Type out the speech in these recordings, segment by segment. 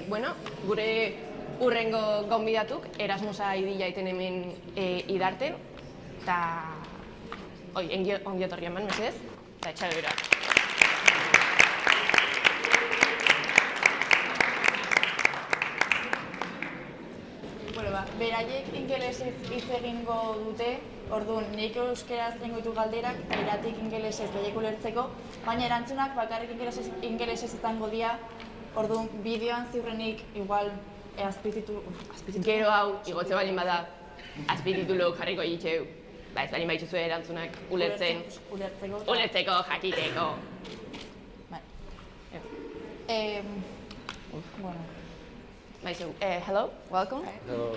Bueno, gure urrengo gonbidatuk Erasmusa idila iten hemen idarten, eta ongi etorri eman, mesedez, eta etxabe bera. Beraiek ingelesez hitz egingo dute, orduan nik euskeraz egingo ditu galderak, beratik ingelesez behiek ulertzeko, baina erantzunak bakarrik ingelesez izango dira, orduan bideoan ziurrenik igual azpititulu... Gero hau, igotze balin bada, azpititulu jarriko ditxeu, ez balin baitzuzu erantzunak ulertzen, ulertzeko, jakiteko. Bueno. So, hello, welcome. Hello.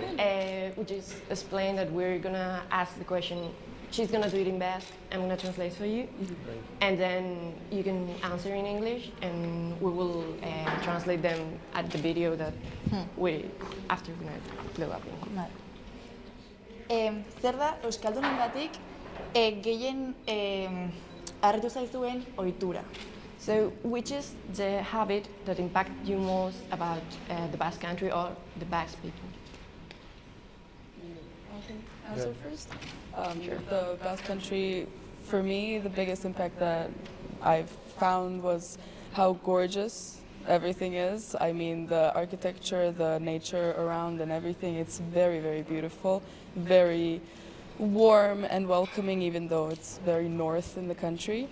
We just explained that we're gonna ask the question. She's gonna do it in Basque. I'm gonna translate for you, and then you can answer in English, and we will translate them at the video that we after we're gonna blow up. Zer da euskaldunengatik gehien harritu zaizuen ohitura? So, which is the habit that impacted you most about the Basque country or the Basque people? I can answer first. Sure. The Basque country, for me, the biggest impact that I've found was how gorgeous everything is. I mean, the architecture, the nature around and everything, it's very, very beautiful, very warm and welcoming, even though it's very north in the country.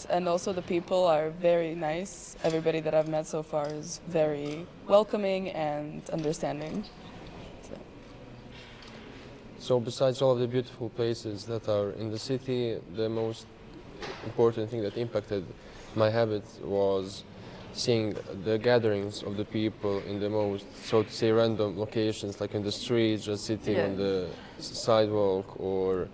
And also the people are very nice. Everybody that I've met so far is very welcoming and understanding. So besides all of the beautiful places that are in the city, the most important thing that impacted my habits was seeing the gatherings of the people in the most, so to say, random locations, like in the street, just sitting on the sidewalk, or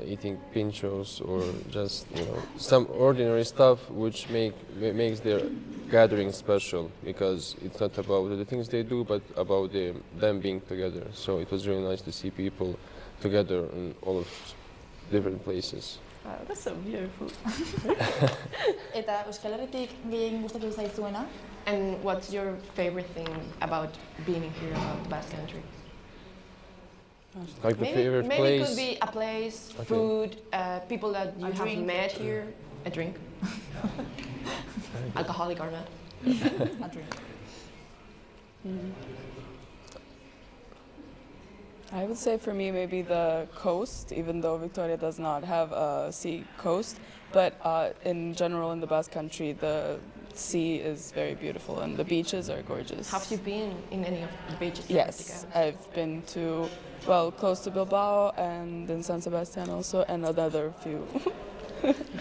eating pinchos, or just, you know, some ordinary stuff which makes their gathering special, because it's not about the things they do, but about them being together. So it was really nice to see people together in all of different places. Wow, that's so beautiful. Eta Euskal Herritik gehien gustatu zaizuena? And what's your favorite thing about being here about the Basque country? Like the favorite maybe place? Maybe it could be a place, food, people that you have met here, a drink. Alcoholic or not. A drink. I would say for me maybe the coast, even though Victoria does not have a sea coast, but in general in the Basque country the sea is very beautiful and the beaches are gorgeous. Have you been in any of the beaches? Yes, I've been to, well, close to Bilbao and in San Sebastian also, and another few.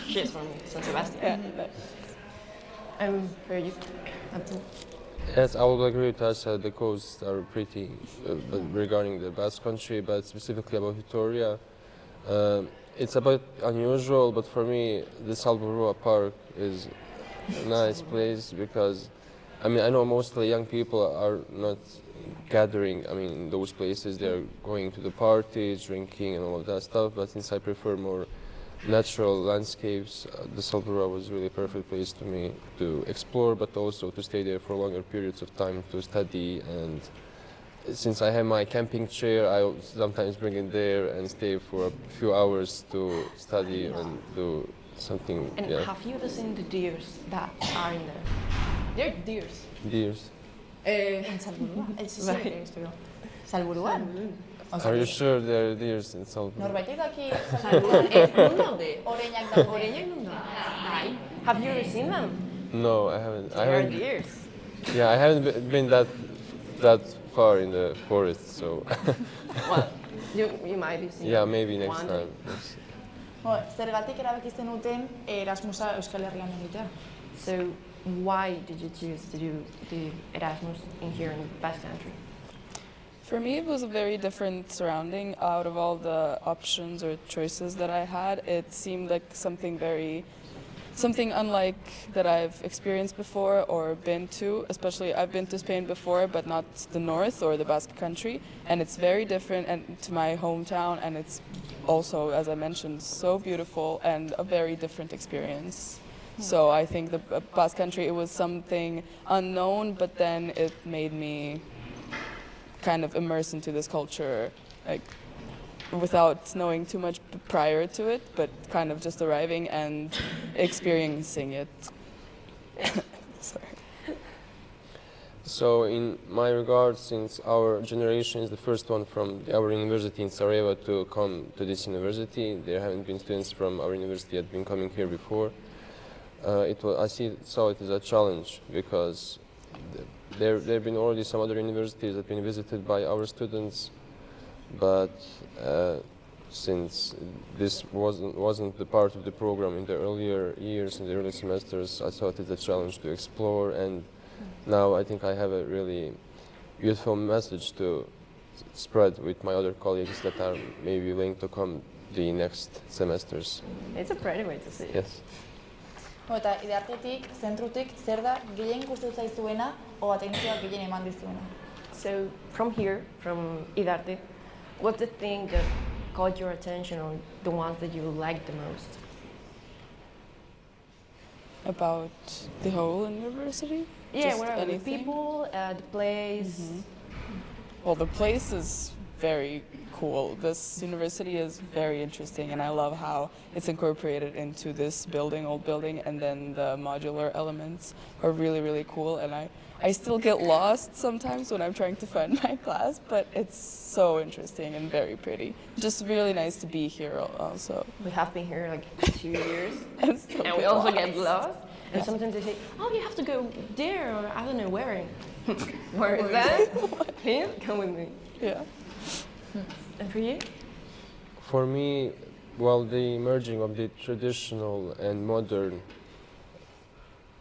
She's from San Sebastian. Yeah. Where are you? Anton? Yes, I would agree with us. The coasts are pretty, but regarding the Basque country, but specifically about Victoria, it's a bit unusual, but for me, the Salburua Park is a nice place because, I mean, I know mostly young people are not gathering, I mean, in those places, they're going to the parties, drinking and all of that stuff, but since I prefer more natural landscapes, the Salburua was really a perfect place to me to explore, but also to stay there for longer periods of time to study. And since I have my camping chair, I sometimes bring it there and stay for a few hours to study and do something. And have you ever seen the deers that are in there? They're deers. Deers. En Salburua? Salburua? Are you sure there are deers in Salburua? Norbaitek daki Salburuan Non daude? oreinak daude. Oreinak non daude? Have you ever seen them? No, I haven't. They are deers. Yeah, I haven't been that far in the forest, so. Well, you might be seeing. Yeah, maybe next one time. Yes. Zergatik erabaki zenuten Erasmusa Euskal Herrian egitea? So, why did you choose to do the Erasmus in here in the Basque country? For me, it was a very different surrounding. Out of all the options or choices that I had, it seemed like something unlike that I've experienced before or been to. Especially, I've been to Spain before, but not the north or the Basque country, and it's very different and to my hometown. And it's also, as I mentioned, so beautiful and a very different experience. So I think the Basque Country, it was something unknown, but then it made me kind of immerse into this culture, like without knowing too much prior to it, but kind of just arriving and experiencing it. Sorry. So in my regard, since our generation is the first one from our university in Sarajevo to come to this university, there haven't been students from our university that have been coming here before. I saw it as a challenge because there have been already some other universities that have been visited by our students, but since this wasn't the part of the program in the earlier years, in the early semesters, I thought it's a challenge to explore, and now I think I have a really beautiful message to spread with my other colleagues that are maybe willing to come the next semesters. It's a pretty way to see it. Yes. Eta idartetik, zentrutik, zer da gehien gustatu zaizuena o atentzioa gehien eman dizuena? So from here, from IDarte, what's the thing that caught your attention or the ones that you liked the most? About the whole university? Yeah, Just whatever. The anything? people, the place. Well, the place is very cool. This university is very interesting, and I love how it's incorporated into this building, old building, and then the modular elements are really, really cool. And I still get lost sometimes when I'm trying to find my class, but it's so interesting and very pretty. Just really nice to be here also. We have been here like 2 years, And, still and we get also lost. get lost. And sometimes they say, "Oh, you have to go there," or I don't know where. Where is that? Please come with me. Yeah. And for you? For me, well, the merging of the traditional and modern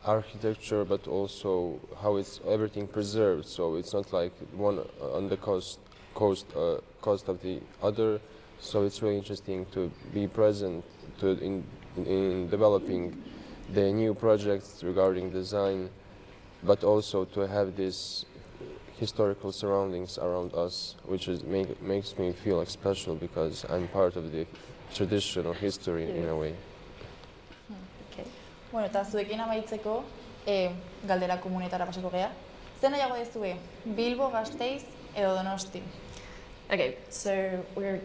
architecture, but also how it's everything preserved. So it's not like one on the cost of the other. So it's really interesting to be present in developing the new projects regarding design, but also to have these historical surroundings around us, which makes me feel like special because I'm part of the tradition or history in a way. Okay. Bueno, eta zuekin amaitzeko, galdera komunetara pasako gea. Zer nahiago dezue, Bilbo, Gasteiz edo Donosti? Okay, so we're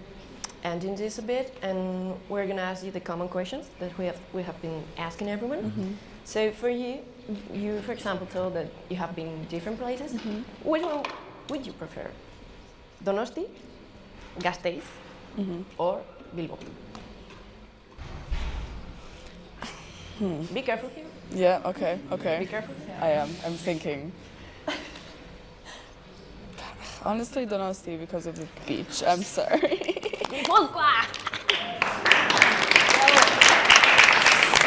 ending this a bit, and we're gonna ask you the common questions that we have been asking everyone. So for you, for example told that you have been in different places. Which one would you prefer? Donosti, Gasteiz, or Bilbo? Be careful here. Yeah, okay. Be careful. I am. I'm thinking. Honestly, Donosti because of the beach. I'm sorry. Gipuzkoa!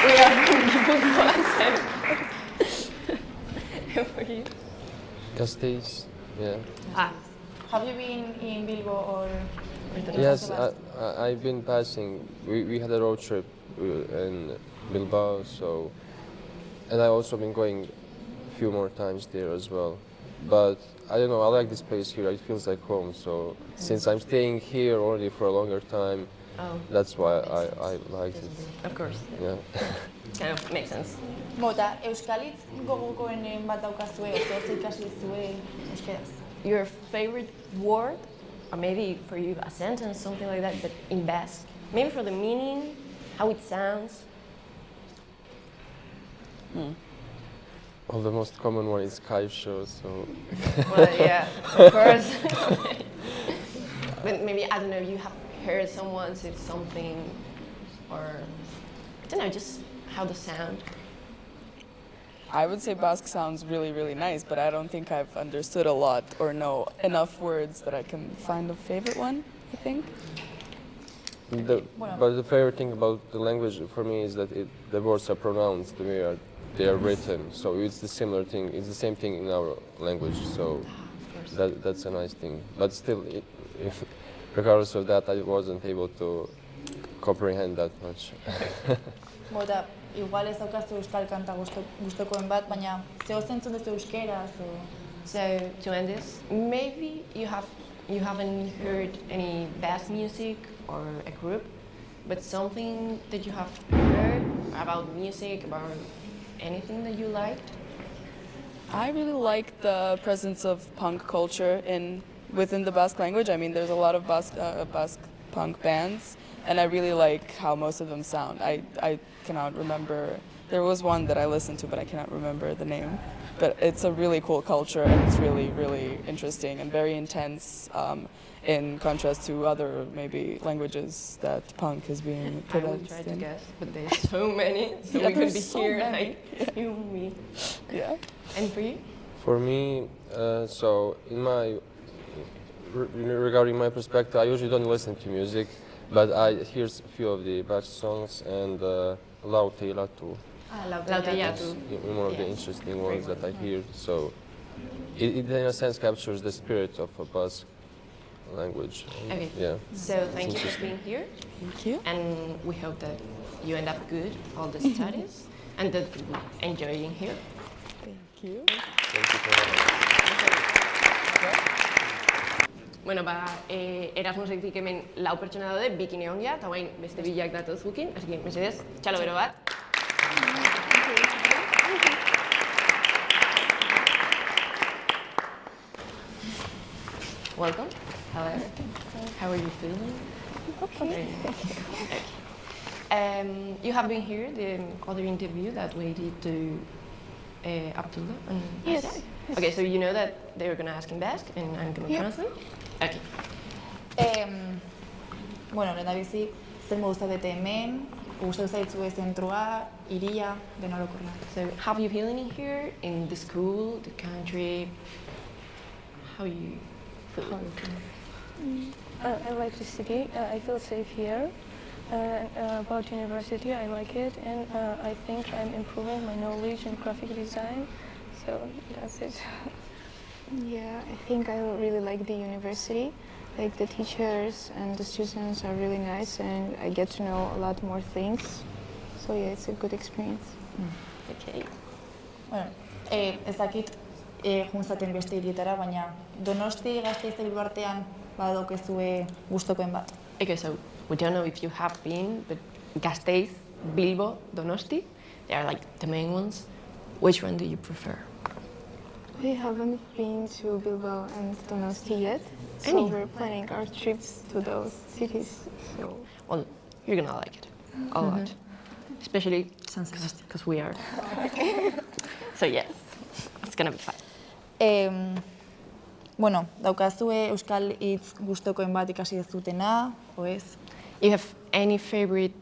We are from Gipuzkoa. And for you? Gasteiz, yeah. Have you been in Bilbo or Yes, I've been passing. We had a road trip in Bilbao, so, and I've also been going a few more times there as well. But I don't know, I like this place here. It feels like home. So since I'm staying here already for a longer time, that's why I liked it. Of course. Yeah. Kind of makes sense. Mota, euskalitz gogokoenen bat daukazue, oso ikasle zue euskeraz? Your favorite word, or maybe for you a sentence, something like that, but in Basque. Maybe for the meaning, how it sounds. Well, the most common one is kaisho, so. Well, yeah, of course. But maybe, I don't know, you have heard someone say something, or I don't know, just how the sound. I would say Basque sounds really, really nice, but I don't think I've understood a lot or know enough words that I can find a favorite one, I think. But the favorite thing about the language for me is that the words are pronounced the way they are written. So it's the similar thing. It's the same thing in our language. So that's a nice thing. But still, regardless of that, I wasn't able to comprehend that much. Mota, igual ez daukazu euskal kanta gustokoen bat, baina zeo zentzun duzu euskeraz? So to end this, maybe you haven't heard any Basque music or a group, but something that you have heard about music, about anything that you liked? I really like the presence of punk culture within the Basque language. I mean, there's a lot of Basque punk bands, and I really like how most of them sound. I cannot remember. There was one that I listened to, but I cannot remember the name. But it's a really cool culture, and it's really, really interesting and very intense in contrast to other maybe languages that punk is being I will pronounced try to in. guess, but there's so many, so Yeah, we could be there's so here many. like you and me. Yeah. And for you? For me, so regarding my perspective, I usually don't listen to music, but I hear a few of the Basque songs and Lautila too. Lauteiatu. One of the Yes. interesting ones that I hear. So it in a sense captures the spirit of a Basque language. Okay. Yeah. So thank you for being here, Thank you. and we hope that you end up good all the studies and that you enjoy being here. Thank you. Thank you for having me. Bueno, Erasmusetik hemen 4 pertsona daude, bikin egon gara, eta guain beste bilak datoz gukin, así que, mesedez, txalo bero bat. Welcome. Hello. How are you feeling? Okay. You have been here, the other interview that we did to Abdullah and Yes. Asa? Okay, so you know that they were going to ask in Basque and I'm going to translate? Okay. Bueno, lehendabizi, zer modu zaudete hemen, gustatu zaizue zentrua, hiria, dena orokorra. So how are you feeling here in the school, the country? How you feel? I like the city. I feel safe here. About university, I like it, and I think I'm improving my knowledge in graphic design. So that's it. Yeah, I think I really like the university. Like the teachers and the students are really nice, and I get to know a lot more things. So yeah, it's a good experience. Okay. Bueno, ez dakit junzaten beste hirietara, baina Donosti Gasteiz Bilbo artean badokezue gustokoen bat. Okay, so we don't know if you have been, but Gasteiz, Bilbo, Donosti, they are like the main ones. Which one do you prefer? We haven't been to Bilbao and Donosti yet, so Any? we're planning our trips to those cities. So Well, you're gonna like it a lot, especially San Sebastian. because we are. So yes, it's gonna be fun. Bueno, daukazue euskal hitz gustokoen bat ikasi dezutena, o ez? You have any favorite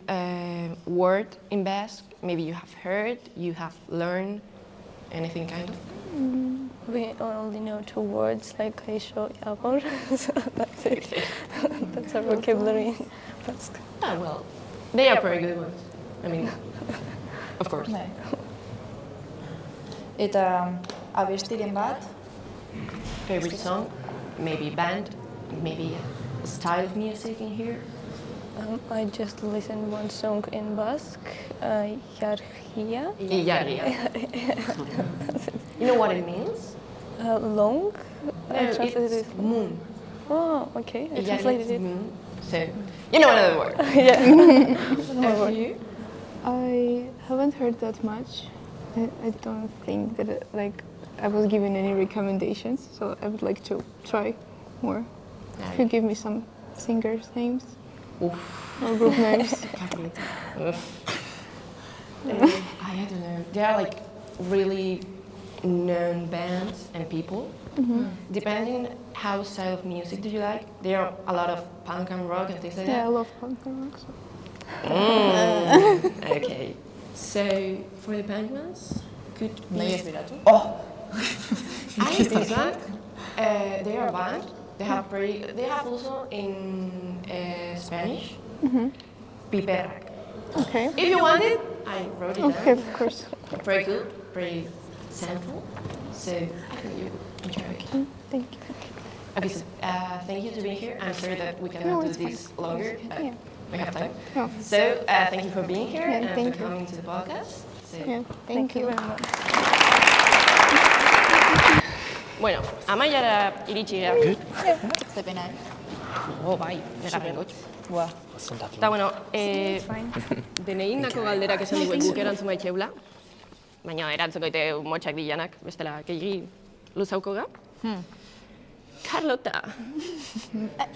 word in Basque? Maybe you have heard, you have learned, anything kind of? We only know 2 words, like Kaisho, Yabor, so that's it. That's our vocabulary in Basque. Ah, well, they are pretty good ones. I mean, of course. Bai. Eta abestiren bat, Favorite song? Maybe band, maybe style of music in here? I just listened one song in Basque, Yargia, Ilargia. You know what it means? long. No, I translated it's it. moon. Oh, okay. I Ilargia translated is it. moon. So, you know another word. Yeah. And for you? I haven't heard that much. I don't think that I was given any recommendations, so I would like to try more. If you give me some singers' names Oof. or group names. I don't know. They are like really known bands and people. Depending how style of music do you like, there are a lot of punk and rock and things like Yeah, I that. love punk and rock. So. Okay. So for the punk ones, could be. nahi ez biratu. Oh, I like this one. They are a band. They have also in Spanish. Piperrak. Okay. If you want it, I wrote it Okay, down. of course. Pretty good, pretty sample. So I think you enjoy it. Thank you. Okay, so thank you for being here. I'm sorry that we No, cannot do it's this longer, but Yeah. we have time. Oh. So thank you for being here Yeah, and thank for you. coming to the podcast. So, Yeah, Thank you very much. Bueno, amaiara iritsi gara. Zepenak. Oh, bai, negarren gotxo. Buah. Eta, bueno, denei indako galderak esan digu guk erantzun baitxeula, baina erantzuko ite motxak dilanak, bestela, gehi luzauko ga. Carlota,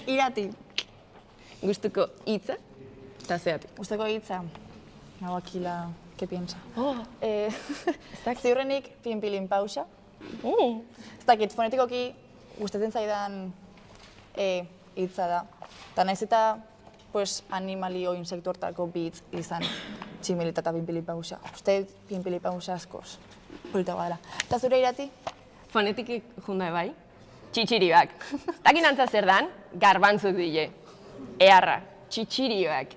Irati. gustuko hitza eta zeatik. Gusteko hitza. Hau akila, ¿qué piensa? Ez Ziurrenik pinpilin pausa. Ez dakit, fonetikoki gustatzen zaidan hitza da. Eta naiz eta animali o insektu hortako bitz izan tximelita eta pinpilin pausa. Uste pinpilin pausa askoz. Politagoa dela. Eta zure Irati? Fonetik junda bai, txitxirioak. Takin antza zer dan, garbantzuk dile. Eharra, txitxirioak.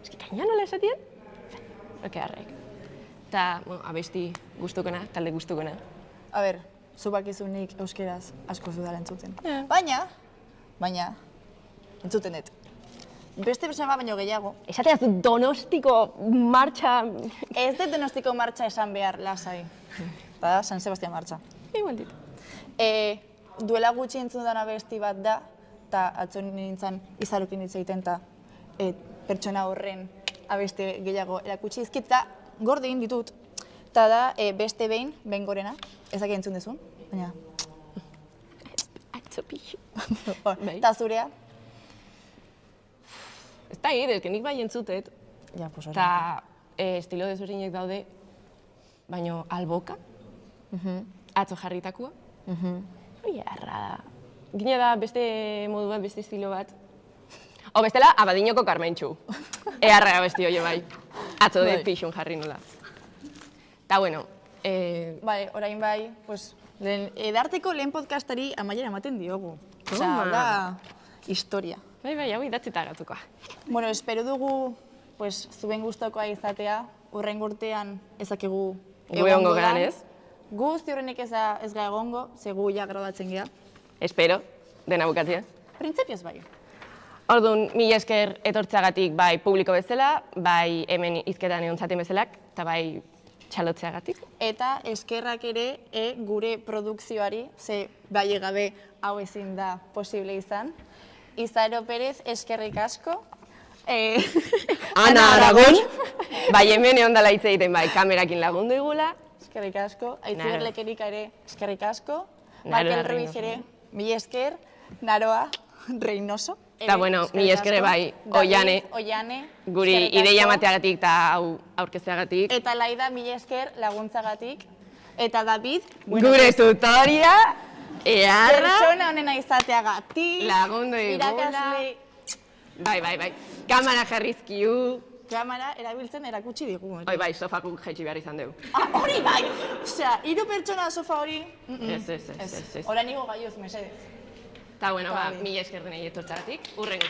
Eski, kaina nola esatien? Okearrek. Eta, abesti gustukona, talde gustukona. A ber, zu bakizunik euskeraz asko zudala entzuten. Baina, entzuten dut. Beste persona baino gehiago. Esateaz Donostiko martxa... Ez dut Donostiko martxa esan behar lasai. Bada, San Sebastian martxa. Igual dit. Duela gutxi entzun dana abesti bat da, eta atzo nintzen izarukin hitz egiten eta pertsona horren abesti gehiago erakutsi dizkit, eta gorde egin ditut. Eta da, beste behin gorena, ezak entzun dezun, baina... Atzo pixu. Eta zurea? Ez da egin, nik bai entzutet. Ja, pues hori. Eta estilo desberdinek daude, baino alboka, atzo jarritakua. Hori erra da. Gine da beste modu bat, beste estilo bat. O bestela, Abadinoko Karmentxu. Eharra besti hori bai. Atzo dut pixun jarri nola. Eta bueno... Bale, orain bai, IDarteko lehen podcastari amaiera ematen diogu. Osa, da, historia. Bai, hau idatzita gatuko. Bueno, espero dugu zuen gustokoa izatea, urrengo urtean ezakegu egongo geran ez? Gu ziurrenik ez ga egongo, ze gu ja graduatzen gea. Espero, dena bukatzea. Printzipioz bai. Orduan, mila esker etortzeagatik bai publiko bezala, bai hemen hizketan egontzaten bezalak, eta bai txalotzeagatik. Eta eskerrak ere gure produkzioari, ze bai gabe hau ezin da posible izan. Izaro Perez, eskerrik asko. Ana Aragon. Bai, hemen egon dela hitz egiten, bai, kamerakin lagundu igula. Eskerrik asko. Aitziberlekerika ere, eskerrik asko. Naroa Michael Ruiz ere, mila esker. Naroa Reynoso. Eta bueno, mila esker bai, Oiane, guri ideia mateagatik eta hau aurkezteagatik. Eta Laida, mila esker laguntzagatik. Eta David, gure tutoria. Eharra. Pertsona honena izateagatik. Lagundu igula. Irakasle. Bai. Kamara jarrizkiu. Kamara erabiltzen erakutsi digu. Bai, sofakuk jaitsi behar izan dugu. Hori bai! Osea, 3 pertsona sofa hori... Ez. Horan igo gaioz, mesedez. Eta bueno, mila esker denei etortzagatik, urrengo.